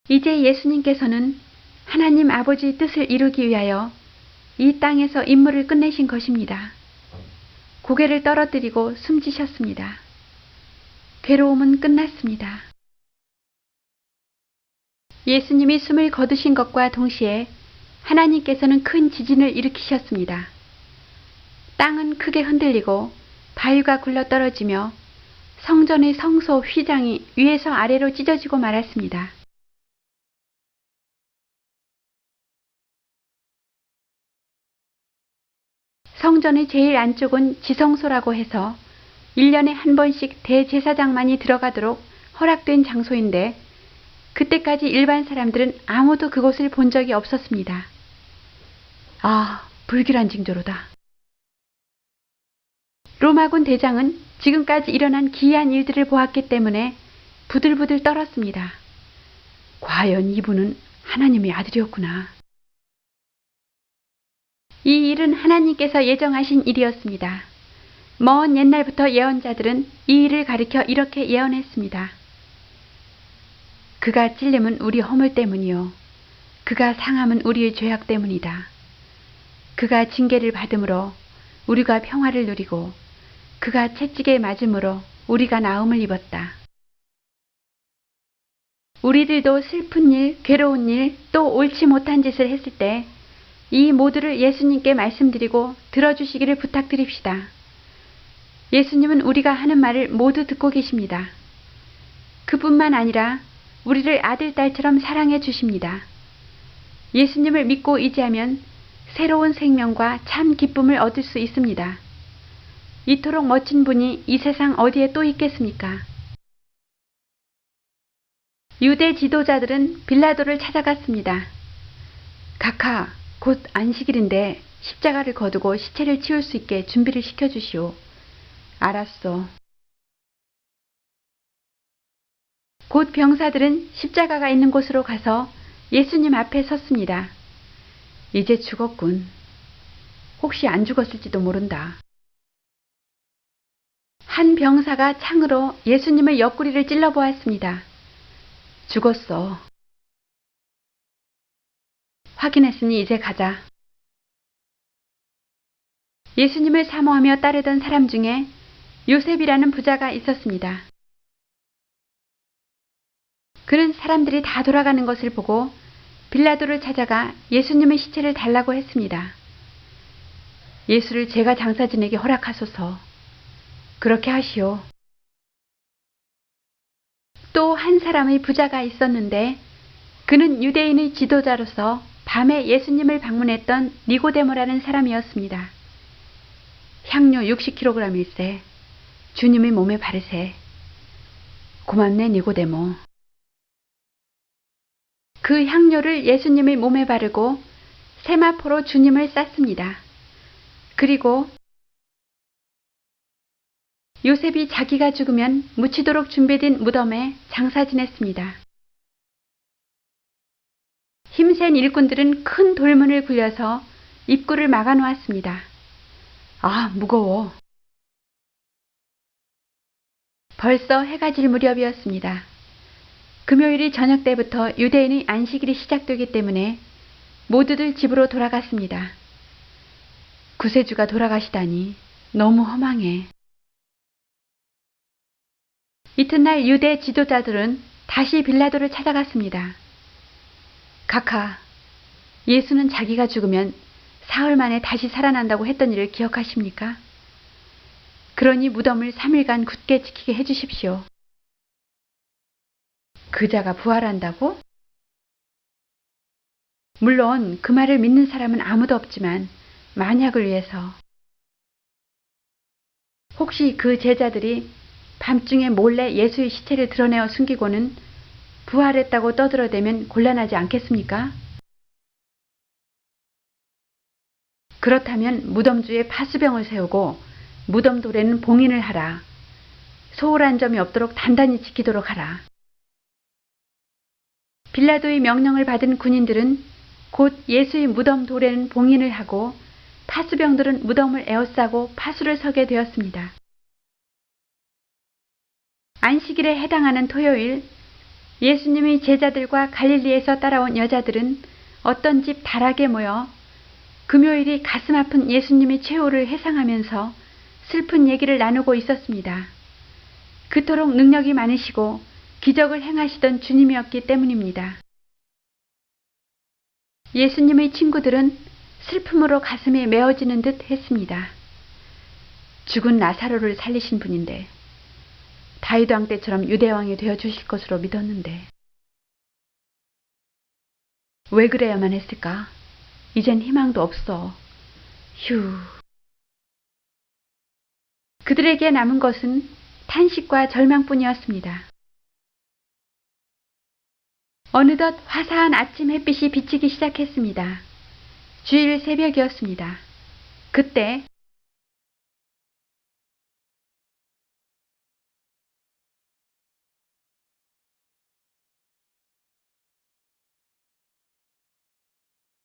이제 예수님께서는 하나님 아버지의 뜻을 이루기 위하여 이 땅에서 임무를 끝내신 것입니다. 고개를 떨어뜨리고 숨지셨습니다. 괴로움은 끝났습니다. 예수님이 숨을 거두신 것과 동시에 하나님께서는 큰 지진을 일으키셨습니다. 땅은 크게 흔들리고 바위가 굴러 떨어지며 성전의 성소 휘장이 위에서 아래로 찢어지고 말았습니다. 성전의 제일 안쪽은 지성소라고 해서 1년에 한 번씩 대제사장만이 들어가도록 허락된 장소인데 그때까지 일반 사람들은 아무도 그곳을 본 적이 없었습니다. 아, 불길한 징조로다. 로마군 대장은 지금까지 일어난 기이한 일들을 보았기 때문에 부들부들 떨었습니다. 과연 이분은 하나님의 아들이었구나. 이 일은 하나님께서 예정하신 일이었습니다. 먼 옛날부터 예언자들은 이 일을 가리켜 이렇게 예언했습니다. 그가 찔림은 우리 허물 때문이요. 그가 상함은 우리의 죄악 때문이다. 그가 징계를 받음으로 우리가 평화를 누리고 그가 채찍에 맞음으로 우리가 나음을 입었다. 우리들도 슬픈 일, 괴로운 일, 또 옳지 못한 짓을 했을 때 이 모두를 예수님께 말씀드리고 들어주시기를 부탁드립시다. 예수님은 우리가 하는 말을 모두 듣고 계십니다. 그뿐만 아니라 우리를 아들, 딸처럼 사랑해 주십니다. 예수님을 믿고 의지하면 새로운 생명과 참 기쁨을 얻을 수 있습니다. 이토록 멋진 분이 이 세상 어디에 또 있겠습니까? 유대 지도자들은 빌라도를 찾아갔습니다. 각하, 곧 안식일인데 십자가를 거두고 시체를 치울 수 있게 준비를 시켜주시오. 알았소. 곧 병사들은 십자가가 있는 곳으로 가서 예수님 앞에 섰습니다. 이제 죽었군. 혹시 안 죽었을지도 모른다. 한 병사가 창으로 예수님의 옆구리를 찔러보았습니다. 죽었어. 확인했으니 이제 가자. 예수님을 사모하며 따르던 사람 중에 요셉이라는 부자가 있었습니다. 그는 사람들이 다 돌아가는 것을 보고 빌라도를 찾아가 예수님의 시체를 달라고 했습니다. 예수를 제가 장사진에게 허락하소서. 그렇게 하시오. 또 한 사람의 부자가 있었는데 그는 유대인의 지도자로서 밤에 예수님을 방문했던 니고데모라는 사람이었습니다. 향료 60kg일세. 주님의 몸에 바르세. 고맙네, 니고데모. 그 향료를 예수님의 몸에 바르고 세마포로 주님을 쌌습니다. 그리고 요셉이 자기가 죽으면 묻히도록 준비된 무덤에 장사 지냈습니다. 힘센 일꾼들은 큰 돌문을 굴려서 입구를 막아 놓았습니다. 아, 무거워. 벌써 해가 질 무렵이었습니다. 금요일이 저녁 때부터 유대인의 안식일이 시작되기 때문에 모두들 집으로 돌아갔습니다. 구세주가 돌아가시다니 너무 허망해. 이튿날 유대 지도자들은 다시 빌라도를 찾아갔습니다. 각하, 예수는 자기가 죽으면 사흘 만에 다시 살아난다고 했던 일을 기억하십니까? 그러니 무덤을 3일간 굳게 지키게 해주십시오. 그자가 부활한다고? 물론 그 말을 믿는 사람은 아무도 없지만 만약을 위해서. 혹시 그 제자들이 밤중에 몰래 예수의 시체를 드러내어 숨기고는 부활했다고 떠들어대면 곤란하지 않겠습니까? 그렇다면 무덤주에 파수병을 세우고 무덤 돌에는 봉인을 하라. 소홀한 점이 없도록 단단히 지키도록 하라. 빌라도의 명령을 받은 군인들은 곧 예수의 무덤 돌에는 봉인을 하고 파수병들은 무덤을 에워싸고 파수를 서게 되었습니다. 안식일에 해당하는 토요일, 예수님의 제자들과 갈릴리에서 따라온 여자들은 어떤 집 다락에 모여 금요일이 가슴 아픈 예수님의 최후를 회상하면서 슬픈 얘기를 나누고 있었습니다. 그토록 능력이 많으시고 기적을 행하시던 주님이었기 때문입니다. 예수님의 친구들은 슬픔으로 가슴이 메어지는 듯 했습니다. 죽은 나사로를 살리신 분인데 다윗 왕 때처럼 유대왕이 되어주실 것으로 믿었는데 왜 그래야만 했을까? 이젠 희망도 없어. 휴. 그들에게 남은 것은 탄식과 절망뿐이었습니다. 어느덧 화사한 아침 햇빛이 비치기 시작했습니다. 주일 새벽이었습니다. 그때